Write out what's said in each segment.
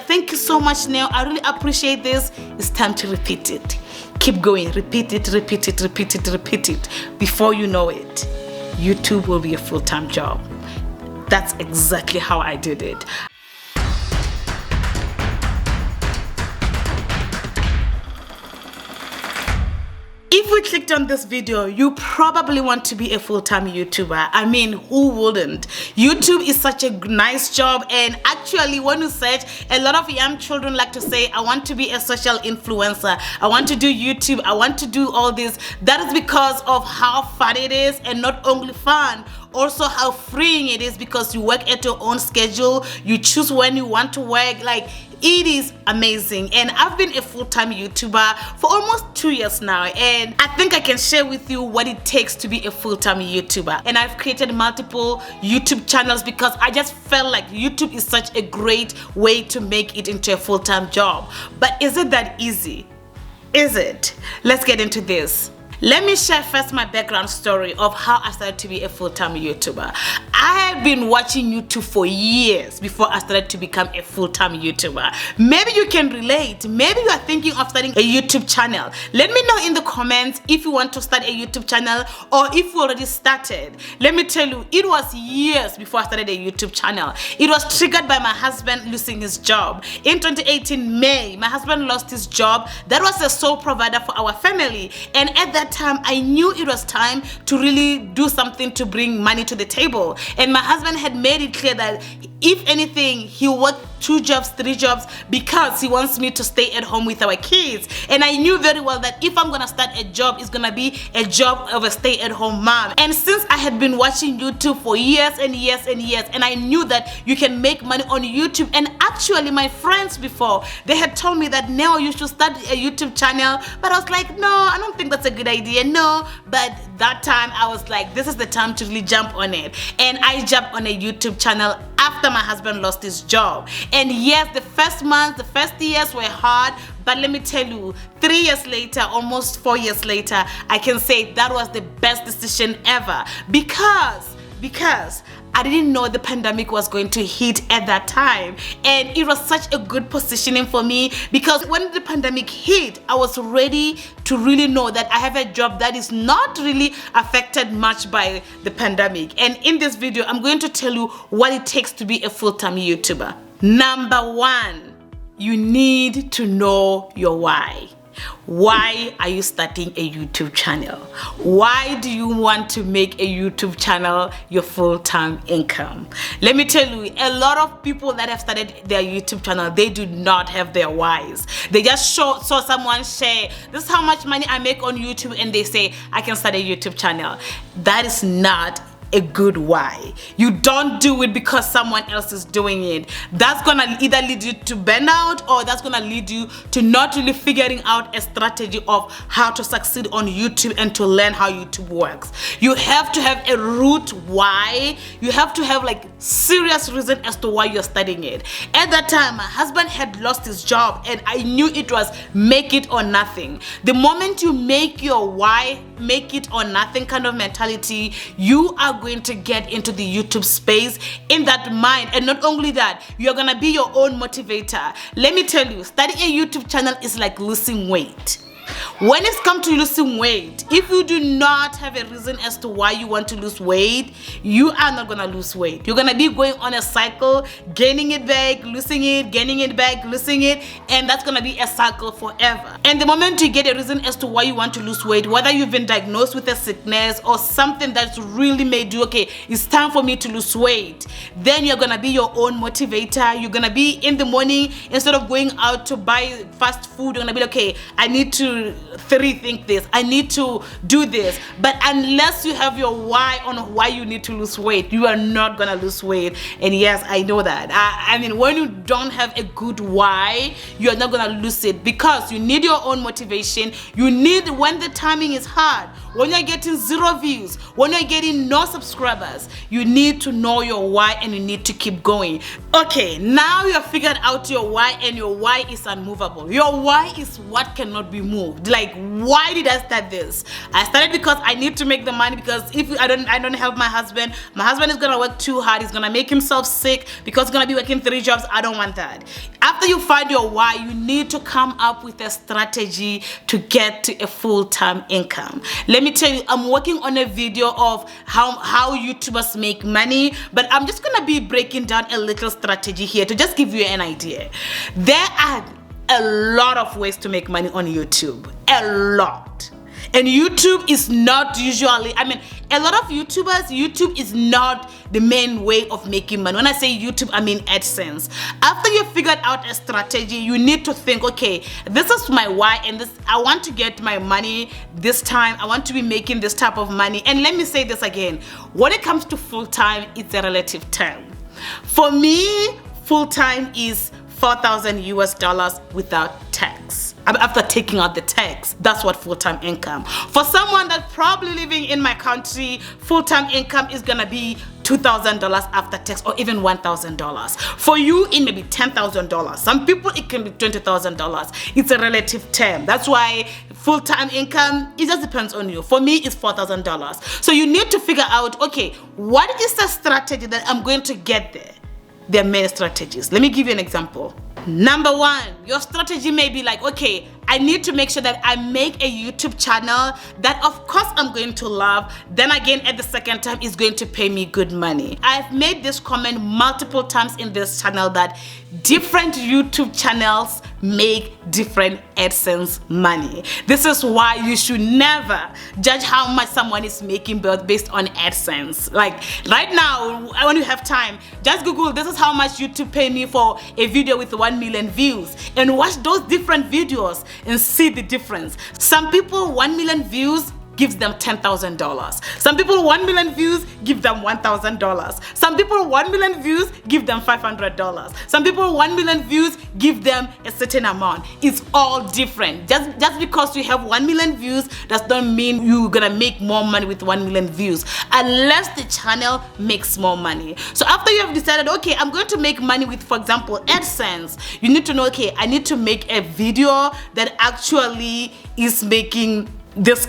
Thank you so much, Neil. I really appreciate this. It's time to repeat it. Keep going. Repeat it, repeat it, repeat it, repeat it. Before you know it, YouTube will be a full-time job. That's exactly how I did it. If we clicked on this video, you probably want to be a full-time YouTuber. I mean, who wouldn't? YouTube is such a nice job, and actually when you search, a lot of young children like to say, I want to be a social influencer, I want to do YouTube, I want to do all this. That is because of how fun it is, and not only fun, also how freeing it is, because you work at your own schedule, you choose when you want to work. Like, it is amazing. And I've been a full-time YouTuber for almost 2 years now, and I think I can share with you what it takes to be a full-time YouTuber. And I've created multiple YouTube channels because I just felt like YouTube is such a great way to make it into a full-time job. But is it that easy? Is it? Let's get into this. Let me share first my background story of how I started to be a full-time YouTuber. I have been watching YouTube for years before I started to become a full-time YouTuber. Maybe you can relate. Maybe you are thinking of starting a YouTube channel. Let me know in the comments if you want to start a YouTube channel or if you already started. Let me tell you, it was years before I started a YouTube channel. It was triggered by my husband losing his job. In 2018 May, my husband lost his job. That was the sole provider for our family, and at that time I knew it was time to really do something to bring money to the table. And my husband had made it clear that if anything, he'll work 2 jobs, 3 jobs, because he wants me to stay at home with our kids. And I knew very well that if I'm gonna start a job, it's gonna be a job of a stay-at-home mom. And since I had been watching YouTube for years and years and years, and I knew that you can make money on YouTube, and actually my friends before, they had told me that now you should start a YouTube channel, but I was like, no, I don't think that's a good idea, no. But that time I was like, this is the time to really jump on it. And I jumped on a YouTube channel after my husband lost his job. And yes, the first months, the first years were hard, but let me tell you, 3 years later, almost 4 years later, I can say that was the best decision ever, because I didn't know the pandemic was going to hit at that time. And it was such a good positioning for me, because when the pandemic hit, I was ready to really know that I have a job that is not really affected much by the pandemic. And in this video, I'm going to tell you what it takes to be a full-time YouTuber. Number 1, you need to know your why. Why are you starting a YouTube channel? Why do you want to make a YouTube channel your full-time income? Let me tell you, a lot of people that have started their YouTube channel, they do not have their whys. They just saw someone share, this is how much money I make on YouTube, and they say, I can start a YouTube channel. That is not a good why. You don't do it because someone else is doing it. That's gonna either lead you to burnout, or that's gonna lead you to not really figuring out a strategy of how to succeed on YouTube and to learn how YouTube works. You have to have a root why. You have to have like serious reason as to why you're studying it. At that time, my husband had lost his job, and I knew it was make it or nothing. The moment you make your why make it or nothing kind of mentality, you are going to get into the YouTube space in that mind. And not only that, you're gonna be your own motivator. Let me tell you, starting a YouTube channel is like losing weight. When it comes to losing weight, if you do not have a reason as to why you want to lose weight, you are not gonna lose weight. You're gonna be going on a cycle, gaining it back, losing it, gaining it back, losing it, and that's gonna be a cycle forever. And the moment you get a reason as to why you want to lose weight, whether you've been diagnosed with a sickness or something that's really made you, okay, it's time for me to lose weight, then you're gonna be your own motivator. You're gonna be in the morning, instead of going out to buy fast food, you're gonna be like, okay, I need to rethink this, I need to do this. But unless you have your why on why you need to lose weight, you are not gonna lose weight. And yes, I know that. I mean, when you don't have a good why, you are not gonna lose it, because you need your own motivation. You need, when the timing is hard, when you're getting 0 views, when you're getting no subscribers, you need to know your why and you need to keep going. Okay, now you have figured out your why, and your why is unmovable. Your why is what cannot be moved. Like, why did I start this? I started because I need to make the money, because if I don't help my husband is gonna work too hard. He's gonna make himself sick because he's gonna be working 3 jobs. I don't want that. After you find your why, you need to come up with a strategy to get to a full-time income. Let me tell you, I'm working on a video of how YouTubers make money, but I'm just gonna be breaking down a little strategy here to just give you an idea. There are a lot of ways to make money on YouTube, a lot. And YouTube is not usually, I mean, a lot of YouTubers, YouTube is not the main way of making money. When I say YouTube, I mean AdSense. After you figured out a strategy, you need to think, okay, this is my why, and this, I want to get my money this time. I want to be making this type of money. And let me say this again, when it comes to full-time, it's a relative term. For me, full-time is $4,000 without tax. After taking out the tax, that's what full-time income. For someone that's probably living in my country, full-time income is gonna be $2,000 after tax, or even $1,000. For you, it may be $10,000. Some people, it can be $20,000. It's a relative term. That's why full-time income, it just depends on you. For me, it's $4,000. So you need to figure out, okay, what is the strategy that I'm going to get there? There are many strategies. Let me give you an example. Number 1, your strategy may be like, okay, I need to make sure that I make a YouTube channel that of course I'm going to love. Then again, at the second time, it's going to pay me good money. I've made this comment multiple times in this channel that different YouTube channels make different AdSense money. This is why you should never judge how much someone is making based on AdSense. Like right now, when you have time, just Google, this is how much YouTube pay me for a video with 1 million views, and watch those different videos and see the difference. Some people, 1 million views gives them $10,000. Some people, 1 million views give them $1,000. Some people, 1 million views give them $500. Some people, 1 million views give them a certain amount. It's all different. Just because you have 1 million views does not mean you're gonna make more money with 1 million views, unless the channel makes more money. So after you have decided, okay, I'm going to make money with, for example, AdSense, you need to know, okay, I need to make a video that actually is making this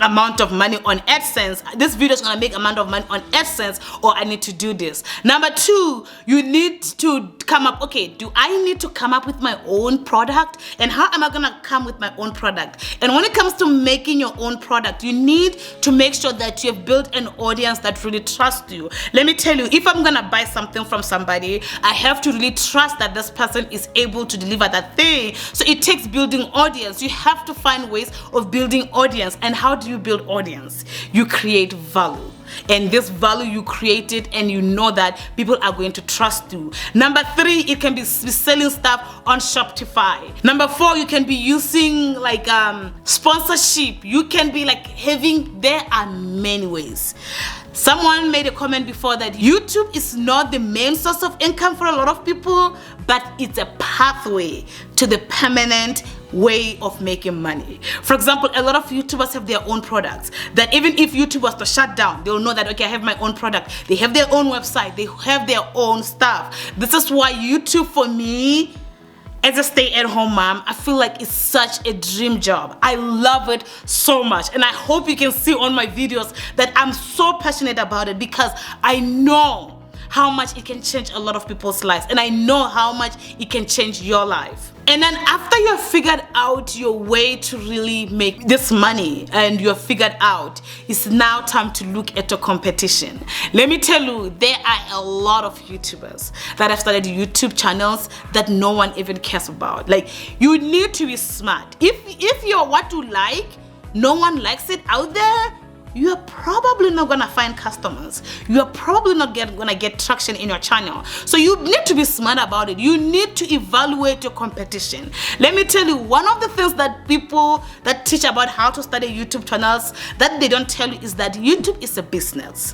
amount of money on AdSense. This video is gonna make amount of money on AdSense, or I need to do this. Number 2, you need to come up, okay, do I need to come up with my own product? And how am I gonna come with my own product? And when it comes to making your own product, you need to make sure that you have built an audience that really trusts you. Let me tell you, if I'm gonna buy something from somebody, I have to really trust that this person is able to deliver that thing. So it takes building audience. You have to find ways of building audience. And how do you build audience? You create value. And this value you created, and you know that people are going to trust you. Number 3, it can be selling stuff on Shopify. Number 4, you can be using like sponsorship. You can be like having, there are many ways. Someone made a comment before that YouTube is not the main source of income for a lot of people, but it's a pathway to the permanent way of making money. For example, a lot of YouTubers have their own products that even if YouTube was to shut down, they'll know that, okay, I have my own product. They have their own website. They have their own stuff. This is why YouTube, for me, as a stay-at-home mom, I feel like it's such a dream job. I love it so much, and I hope you can see on my videos that I'm so passionate about it, because I know how much it can change a lot of people's lives, and I know how much it can change your life. And then after you have figured out your way to really make this money, and you have figured out, it's now time to look at your competition. Let me tell you, there are a lot of YouTubers that have started YouTube channels that no one even cares about. Like, you need to be smart. If you're what you like, no one likes it out there, you are probably not gonna find customers. You are probably not gonna get traction in your channel. So you need to be smart about it. You need to evaluate your competition. Let me tell you, one of the things that people that teach about how to start a YouTube channels that they don't tell you is that YouTube is a business.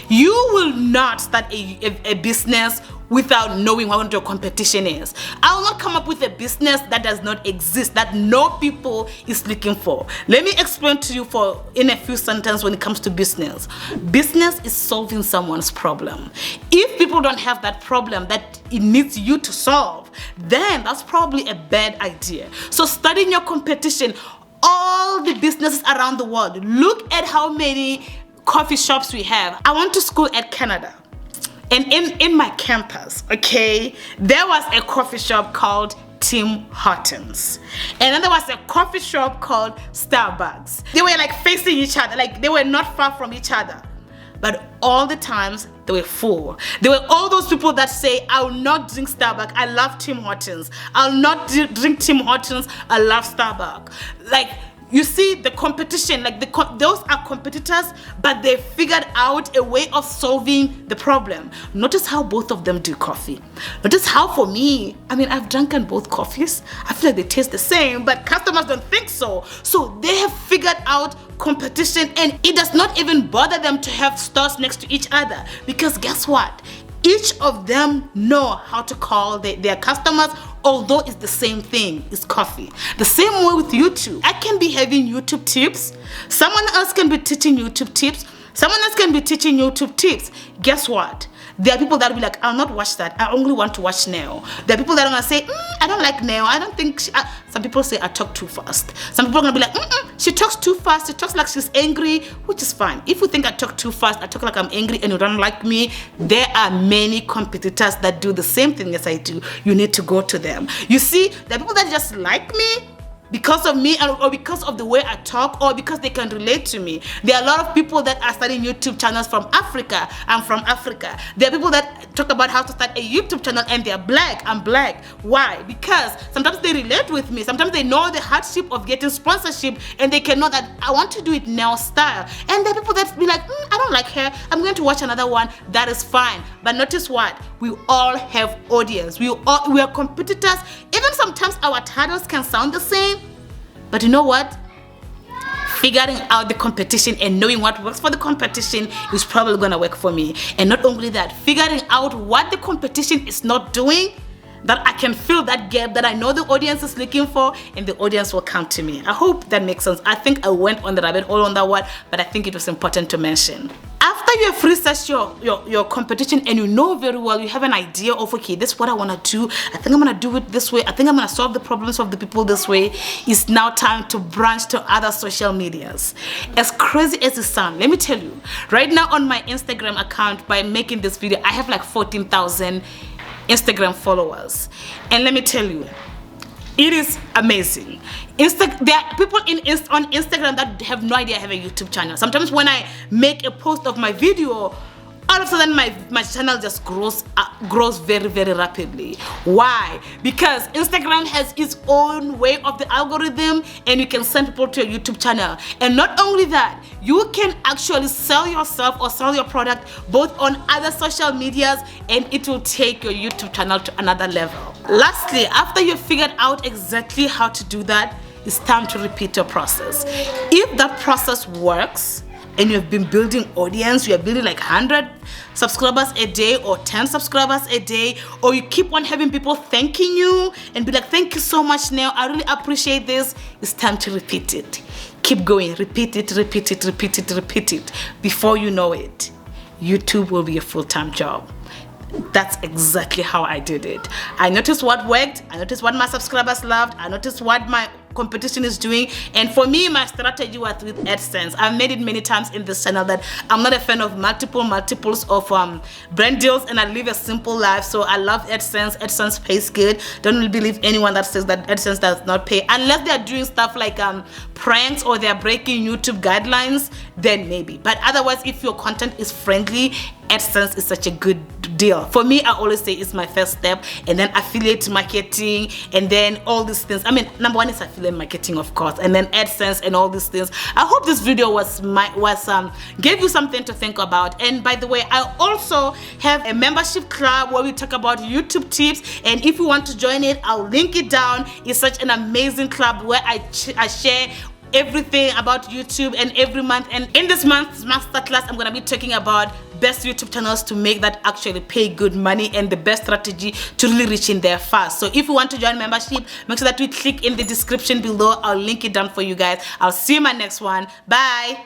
You will not start a business without knowing what your competition is. I will not come up with a business that does not exist, that no people is looking for. Let me explain to you in a few sentences when it comes to business. Business is solving someone's problem. If people don't have that problem that it needs you to solve, then that's probably a bad idea. So studying your competition, all the businesses around the world, look at how many coffee shops we have. I went to school at Canada, and in my campus, okay, there was a coffee shop called Tim Hortons, and then there was a coffee shop called Starbucks. They were like facing each other, like they were not far from each other, but all the times they were full. There were all those people that say, I will not drink Starbucks, I love Tim Hortons. I'll not drink Tim Hortons, I love Starbucks. Like, you see the competition, like those are competitors, but they figured out a way of solving the problem. Notice how both of them do coffee. Notice how, for me, I mean, I've drunken both coffees. I feel like they taste the same, but customers don't think so. So they have figured out competition, and it does not even bother them to have stores next to each other, because guess what? Each of them know how to call their customers, although it's the same thing, it's coffee. The same way with YouTube. I can be having YouTube tips, someone else can be teaching YouTube tips, someone else can be teaching YouTube tips. Guess what? There are people that will be like, I'll not watch that, I only want to watch Neo. There are people that are gonna say, I don't like Neo, I don't think some people say I talk too fast. Some people are gonna be like, she talks too fast, she talks like she's angry, which is fine. If you think I talk too fast, I talk like I'm angry, and you don't like me, there are many competitors that do the same thing as I do. You need to go to them. You see, there are people that just like me because of me, or because of the way I talk, or because they can relate to me. There are a lot of people that are starting YouTube channels from Africa. I'm from Africa. There are people that talk about how to start a YouTube channel and they're black. I'm black. Why? Because sometimes they relate with me. Sometimes they know the hardship of getting sponsorship, and they can know that I want to do it now style. And there are people that be like, I don't like her, I'm going to watch another one. That is fine. But notice what? We all have audience. We are competitors. Even sometimes our titles can sound the same. But you know what? Figuring out the competition and knowing what works for the competition is probably gonna work for me. And not only that, figuring out what the competition is not doing, that I can fill that gap that I know the audience is looking for, and the audience will come to me. I hope that makes sense. I think I went on the rabbit hole on that one, but I think it was important to mention. After you have researched your competition and you know very well, you have an idea of, okay, this is what I want to do, I think I'm going to do it this way, I think I'm going to solve the problems of the people this way, it's now time to branch to other social medias. As crazy as it sounds, let me tell you, right now on my Instagram account, by making this video, I have like 14,000 Instagram followers, and let me tell you, it is amazing. There are people on Instagram that have no idea I have a YouTube channel. Sometimes when I make a post of my video, all of a sudden my channel just grows very, very rapidly. Why? Because Instagram has its own way of the algorithm, and you can send people to your YouTube channel. And not only that, you can actually sell yourself or sell your product both on other social medias, and it will take your YouTube channel to another level. Lastly, after you've figured out exactly how to do that, it's time to repeat your process. If that process works, and you have been building audience, you are building like 100 subscribers a day or 10 subscribers a day, or you keep on having people thanking you and be like, thank you so much, Neo, I really appreciate this, it's time to repeat it. Keep going, repeat it, repeat it, repeat it, repeat it. Before you know it, YouTube will be a full-time job. That's exactly how I did it. I noticed what worked, I noticed what my subscribers loved, I noticed what my competition is doing, and for me, my strategy was with AdSense. I've made it many times in this channel that I'm not a fan of multiples of brand deals, and I live a simple life, so I love AdSense. AdSense pays good. Don't believe anyone that says that AdSense does not pay, unless they're doing stuff like pranks or they're breaking YouTube guidelines, then maybe. But otherwise, if your content is friendly, AdSense is such a good deal. For me, I always say it's my first step, and then affiliate marketing, and then all these things. I mean, number one is affiliate marketing, of course, and then AdSense and all these things. I hope this video gave you something to think about. And by the way, I also have a membership club where we talk about YouTube tips, and if you want to join it, I'll link it down. It's such an amazing club where I share everything about YouTube, and every month, and in this month's masterclass, I'm gonna be talking about best YouTube channels to make that actually pay good money and the best strategy to really reach in there fast. So if you want to join membership, make sure that you click in the description below. I'll link it down for you guys. I'll see you in my next one. Bye.